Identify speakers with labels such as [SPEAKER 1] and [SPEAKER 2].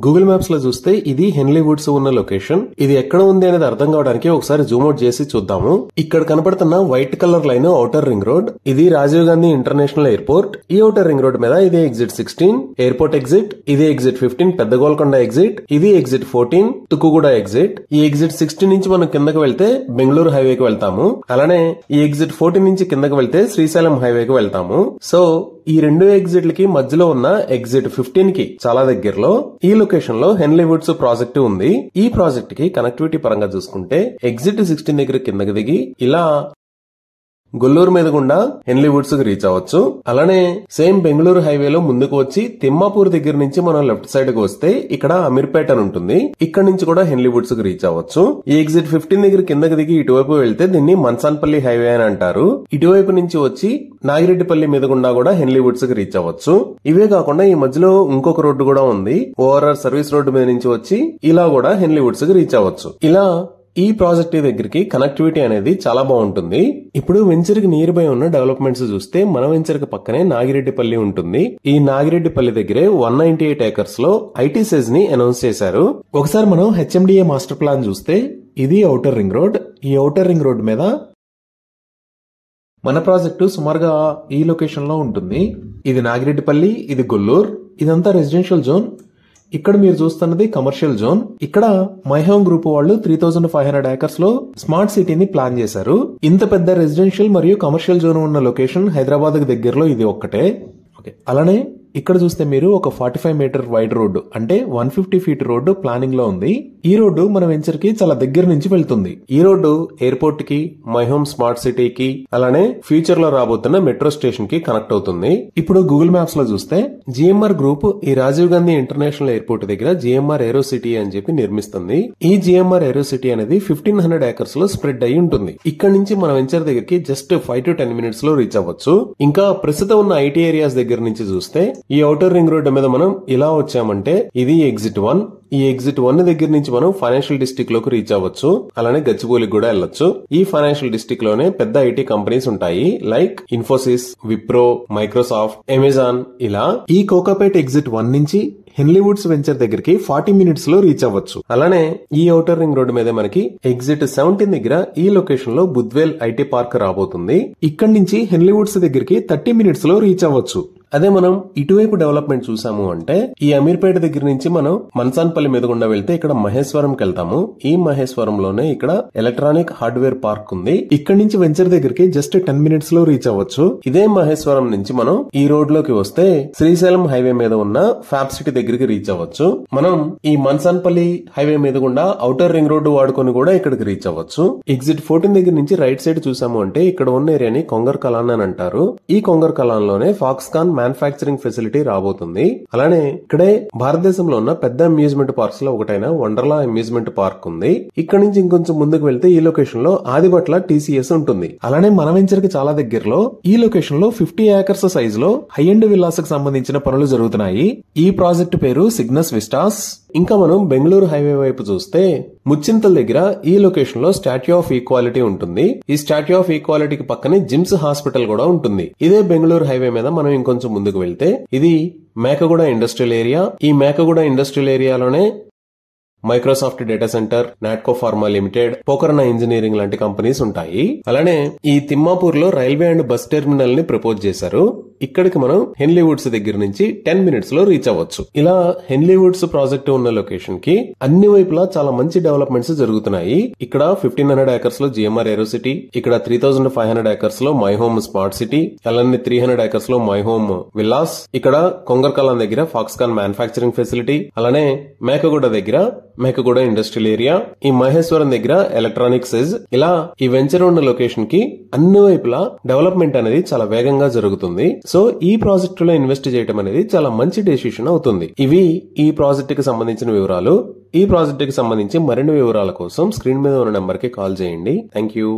[SPEAKER 1] Google maps లో చూస్తే ఇది హెన్లీ వుడ్స్ ఉన్న లొకేషన్. ఇది ఎక్కడ ఉంది అనేది అర్థం కావడానికి ఒకసారి జూమ్ అవుట్ చేసి చూద్దాము. ఇక్కడ కనపడుతున్న white colour line outer ring road. ఇది రాజీవ్ గాంధీ ఇంటర్నేషనల్ ఎయిర్పోర్ట్. ఈ ఔటర్ రింగ్ రోడ్ మీద ఇది ఎగ్జిట్ 16 ఎయిర్పోర్ట్ ఎగ్జిట్, ఇది ఎగ్జిట్ 15 పెద్ద గోల్కొండ ఎగ్జిట్, ఇది ఎగ్జిట్ 14 తుక్కుగూడ ఎగ్జిట్. ఈ ఎగ్జిట్ 16 నుంచి మనం కిందకి వెళ్తే బెంగళూరు హైవేకి వెళ్తాము. అలానే ఈ ఎగ్జిట్ 14 నుంచి కిందకి వెళ్తే శ్రీశైలం హైవేకి వెళ్తాము. సో ఈ రెండు ఎగ్జిట్లకి మధ్యలో ఉన్న ఎగ్జిట్ 15 కి చాలా దగ్గరలో ఈ లొకేషన్ లో హెన్లీ వుడ్స్ ప్రాజెక్ట్ ఉంది. ఈ ప్రాజెక్ట్ కి కనెక్టివిటీ పరంగా చూసుకుంటే ఎగ్జిట్ 16 దగ్గర కిందకి దిగి ఇలా గొల్లూరు మీద గుండా హెన్లీ వుడ్స్ కి రీచ్ అవ్వచ్చు. అలానే సేమ్ బెంగళూరు హైవేలో ముందుకు వచ్చి తిమ్మాపూర్ దగ్గర నుంచి మనం లెఫ్ట్ సైడ్ కి వస్తే ఇక్కడ అమీర్పేట అని ఉంటుంది. ఇక్కడ నుంచి కూడా హెన్లీ వుడ్స్ కి రీచ్ అవ్వచ్చు. ఈ ఎగ్జిట్ 15 దగ్గర కిందకి దిగి ఇటువైపు వెళ్తే దీన్ని మన్సాన్పల్లి హైవే అని అంటారు. ఇటువైపు నుంచి వచ్చి నాగిరెడ్డిపల్లి మీద గుండా కూడా హెన్లీ వుడ్స్ కి రీచ్ అవ్వచ్చు. ఇవే కాకుండా ఈ మధ్యలో ఇంకొక రోడ్డు కూడా ఉంది. ఓఆర్ఆర్ సర్వీస్ రోడ్డు మీద నుంచి వచ్చి ఇలా కూడా హెన్లీ వుడ్స్ కి రీచ్ అవ్వచ్చు. ఇలా ఈ ప్రాజెక్ట్ దగ్గరికి కనెక్టివిటీ అనేది చాలా బాగుంటుంది. ఇప్పుడు వెంచర్ కి నియర్ బై ఉన్న డెవలప్మెంట్స్ చూస్తే మన వెంచర్ కి పక్కనే నాగిరెడ్డిపల్లి ఉంటుంది. ఈ నాగిరెడ్డిపల్లి దగ్గరే 198 ఏకర్స్ లో ఐటీ సెజ్ ని అనౌన్స్ చేశారు. ఒకసారి మనం హెచ్ఎండిఏ మాస్టర్ ప్లాన్ చూస్తే ఇది ఔటర్ రింగ్ రోడ్. ఈ ఔటర్ రింగ్ రోడ్ మీద మన ప్రాజెక్టు సుమారుగా ఈ లొకేషన్ లో ఉంటుంది. ఇది నాగిరెడ్డిపల్లి, ఇది గొల్లూరు, ఇదంతా రెసిడెన్షియల్ జోన్. ఇక్కడ మీరు చూస్తున్నది కమర్షియల్ జోన్. ఇక్కడ మైహోమ్ గ్రూప్ వాళ్ళు 3500 ఏకర్స్ లో స్మార్ట్ సిటీని ప్లాన్ చేశారు. ఇంత పెద్ద రెసిడెన్షియల్ మరియు కమర్షియల్ జోన్ ఉన్న లొకేషన్ హైదరాబాద్ కి దగ్గరలో ఇది ఒక్కటే. అలానే ఇక్కడ చూస్తే మీరు ఒక 45 మీటర్ వైడ్ రోడ్డు అంటే 150 ఫీట్ రోడ్డు ప్లానింగ్ లో ఉంది. ఈ రోడ్డు మన వెంచర్ కి చాలా దగ్గర నుంచి వెళ్తుంది. ఈ రోడ్డు ఎయిర్పోర్ట్ కి, మైహోమ్ స్మార్ట్ సిటీకి, అలానే ఫ్యూచర్ లో రాబోతున్న మెట్రో స్టేషన్ కి కనెక్ట్ అవుతుంది. ఇప్పుడు గూగుల్ మ్యాప్స్ లో చూస్తే జిఎంఆర్ గ్రూప్ ఈ రాజీవ్ గాంధీ ఇంటర్నేషనల్ ఎయిర్పోర్ట్ దగ్గర జిఎంఆర్ ఏరో సిటీ అని చెప్పి నిర్మిస్తుంది. ఈ జిఎంఆర్ ఏరో సిటీ అనేది 1500 ఏకర్స్ లో స్ప్రెడ్ అయి ఉంటుంది. ఇక్కడ నుంచి మన వెంచర్ దగ్గరికి జస్ట్ 5 to 10 మినిట్స్ లో రీచ్ అవ్వచ్చు. ఇంకా ప్రస్తుతం ఉన్న ఐటీ ఏరియాస్ దగ్గర నుంచి చూస్తే ఈ ఔటర్ రింగ్ రోడ్ మీద మనం ఇలా వచ్చామంటే ఇది ఎగ్జిట్ 1. ఈ ఎగ్జిట్ 1 దగ్గర నుంచి మనం ఫైనాన్షియల్ డిస్ట్రిక్ట్ లోకి రీచ్ అవ్వచ్చు. అలానే గచ్చిబౌలికి కూడా వెళ్ళొచ్చు. ఈ ఫైనాన్షియల్ డిస్ట్రిక్ట్ లోనే పెద్ద ఐటీ కంపెనీస్ ఉంటాయి like Infosys, Wipro, Microsoft, Amazon. ఇలా ఈ కోకాపేట్ ఎగ్జిట్ 1 నుంచి హెన్లీ వుడ్స్ వెంచర్ దగ్గరికి 40 మినిట్స్ లో రీచ్ అవ్వచ్చు. అలానే ఈ ఔటర్ రింగ్ రోడ్ మీద మనకి ఎగ్జిట్ 17 దగ్గర ఈ లొకేషన్ లో బుద్వేల్ ఐటీ పార్క్ రాబోతుంది. ఇక్కడ నుంచి హెన్లీ వుడ్స్ దగ్గరికి 30 మినిట్స్ లో రీచ్ అవ్వచ్చు. అదే మనం ఇటువైపు డెవలప్మెంట్ చూసాము అంటే ఈ అమీర్పేట దగ్గర నుంచి మనం మన్సాన్పల్లి మీద గుండా వెళ్తే ఇక్కడ మహేశ్వరంకి వెళ్తాము. ఈ మహేశ్వరంలోనే ఇక్కడ ఎలక్ట్రానిక్ హార్డ్వేర్ పార్క్ ఉంది. ఇక్కడ నుంచి వెంచర్ దగ్గరికి జస్ట్ 10 మినిట్స్ లో రీచ్ అవ్వచ్చు. ఇదే మహేశ్వరం నుంచి మనం ఈ రోడ్ లోకి వస్తే శ్రీశైలం హైవే మీద ఉన్న ఫ్యాబ్ సిటీ దగ్గరికి రీచ్ అవ్వచ్చు. మనం ఈ మన్సాన్పల్లి హైవే మీద గుండా ఔటర్ రింగ్ రోడ్డు వాడుకొని కూడా ఇక్కడికి రీచ్ అవ్వచ్చు. ఎగ్జిట్ 14 దగ్గర నుంచి రైట్ సైడ్ చూసాము అంటే ఇక్కడ ఉన్న ఏరియాని కొంగర్ కలాన్ అని అంటారు. ఈ కొంగర్ కలాన్ లోనే ఫాక్స్కాన్ మ్యానుఫ్యాక్చరింగ్ ఫెసిలిటీ రాబోతుంది. అలానే ఇక్కడే భారతదేశంలో ఉన్న పెద్ద అమ్యూజ్మెంట్ పార్క్స్ లో ఒకటైన వండర్లా అమ్యూజ్మెంట్ పార్క్ ఉంది. ఇక్కడ నుంచి ఇంకొంచెం ముందుకు వెళ్తే ఈ లొకేషన్ లో ఆదిబట్ల టీసీఎస్ ఉంటుంది. అలానే మన వెంచర్ కి చాలా దగ్గరలో ఈ లొకేషన్ లో 50 ఏకర్స్ సైజ్ లో హై ఎండ్ విల్లాస్ కి సంబంధించిన పనులు జరుగుతున్నాయి. ఈ ప్రాజెక్ట్ పేరు సిగ్నస్ విస్టాస్. ఇంకా మనం బెంగళూరు హైవే వైపు చూస్తే ముచ్చింతల దగ్గర ఈ లొకేషన్ లో స్టాట్యూ ఆఫ్ ఈక్వాలిటీ ఉంటుంది. ఈ స్టాట్యూ ఆఫ్ ఈక్వాలిటీకి పక్కనే జిమ్స్ హాస్పిటల్ కూడా ఉంటుంది. ఇదే బెంగళూరు హైవే మీద మనం ఇంకొంచెం ముందుకు వెళ్తే ఇది మేకగూడ ఇండస్ట్రియల్ ఏరియా. ఈ మేకగూడ ఇండస్ట్రియల్ ఏరియాలోనే Microsoft data centre, Natco pharma limited, Pokarna engineering లాంటి కంపెనీస్ ఉంటాయి. అలానే ఈ తిమ్మాపూర్ లో రైల్వే అండ్ బస్ టెర్మినల్ ని ప్రపోజ్ చేశారు. ఇక్కడికి మనం హెన్లీ వుడ్స్ దగ్గర నుంచి 10 మినిట్స్ లో రీచ్ అవ్వచ్చు. ఇలా హెన్లీ వుడ్స్ ప్రాజెక్ట్ ఉన్న లొకేషన్ కి అన్ని వైపులా చాలా మంచి డెవలప్మెంట్స్ జరుగుతున్నాయి. ఇక్కడ 1500 ఏకర్స్ లో జిఎంఆర్ ఏరో సిటీ, ఇక్కడ 3500 ఏకర్స్ లో మైహోమ్ స్మార్ట్ సిటీ, అలానే 300 ఏకర్స్ లో మైహోమ్ విల్లాస్, ఇక్కడ కొంగర్ కలాన్ దగ్గర ఫాక్స్కాన్ మ్యానుఫ్యాక్చరింగ్ ఫెసిలిటీ, అలానే మేకగూడ దగ్గర మేకగూడ ఇండస్ట్రియల్ ఏరియా, ఈ మహేశ్వరం దగ్గర ఎలక్ట్రానిక్ సెజ్. ఇలా ఈ వెంచర్ ఉన్న లొకేషన్ కి అన్ని వైపులా డెవలప్మెంట్ అనేది చాలా వేగంగా జరుగుతుంది. సో ఈ ప్రాజెక్ట్ లో ఇన్వెస్ట్ చేయడం అనేది చాలా మంచి డెసిషన్ అవుతుంది. ఇవి ఈ ప్రాజెక్ట్ కి సంబంధించిన వివరాలు. ఈ ప్రాజెక్ట్ కి సంబంధించి మరిన్ని వివరాల కోసం స్క్రీన్ మీద ఉన్న నెంబర్ కి కాల్ చేయండి. Thank you.